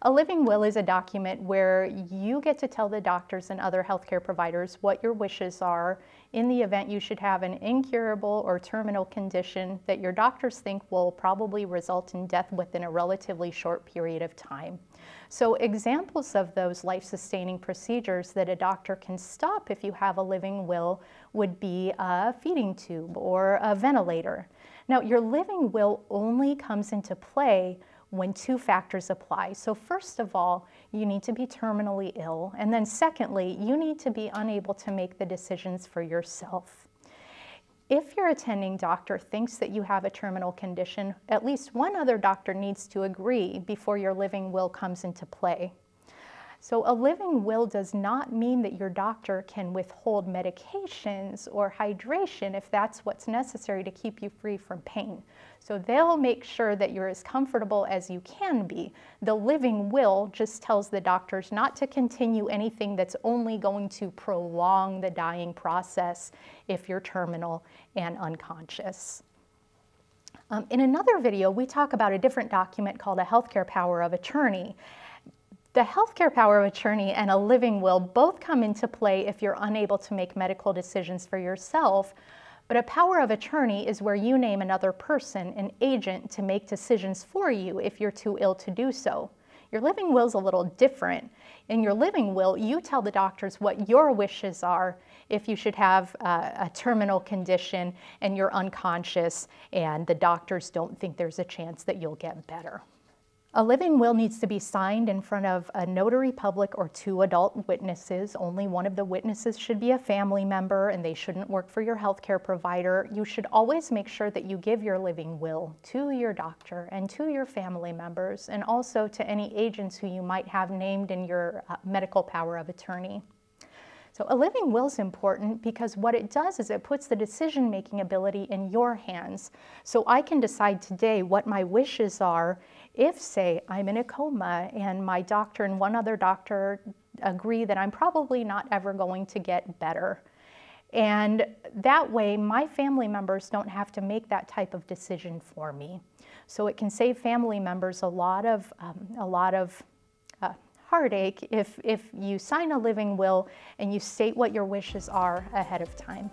A living will is a document where you get to tell the doctors and other healthcare providers what your wishes are in the event you should have an incurable or terminal condition that your doctors think will probably result in death within a relatively short period of time. So examples of those life-sustaining procedures that a doctor can stop if you have a living will would be a feeding tube or a ventilator. Now, your living will only comes into play when two factors apply. So first of all, you need to be terminally ill, and then secondly, you need to be unable to make the decisions for yourself. If your attending doctor thinks that you have a terminal condition, at least one other doctor needs to agree before your living will comes into play. So a living will does not mean that your doctor can withhold medications or hydration if that's what's necessary to keep you free from pain. So they'll make sure that you're as comfortable as you can be. The living will just tells the doctors not to continue anything that's only going to prolong the dying process if you're terminal and unconscious. In another video, we talk about a different document called a healthcare power of attorney. The healthcare power of attorney and a living will both come into play if you're unable to make medical decisions for yourself, but a power of attorney is where you name another person, an agent, to make decisions for you if you're too ill to do so. Your living will is a little different. In your living will, you tell the doctors what your wishes are if you should have a terminal condition and you're unconscious and the doctors don't think there's a chance that you'll get better. A living will needs to be signed in front of a notary public or two adult witnesses. Only one of the witnesses should be a family member, and they shouldn't work for your healthcare provider. You should always make sure that you give your living will to your doctor and to your family members, and also to any agents who you might have named in your medical power of attorney. So a living will is important because what it does is it puts the decision-making ability in your hands. So I can decide today what my wishes are if, say, I'm in a coma and my doctor and one other doctor agree that I'm probably not ever going to get better. And that way, my family members don't have to make that type of decision for me. So it can save family members a lot of heartache if you sign a living will and you state what your wishes are ahead of time.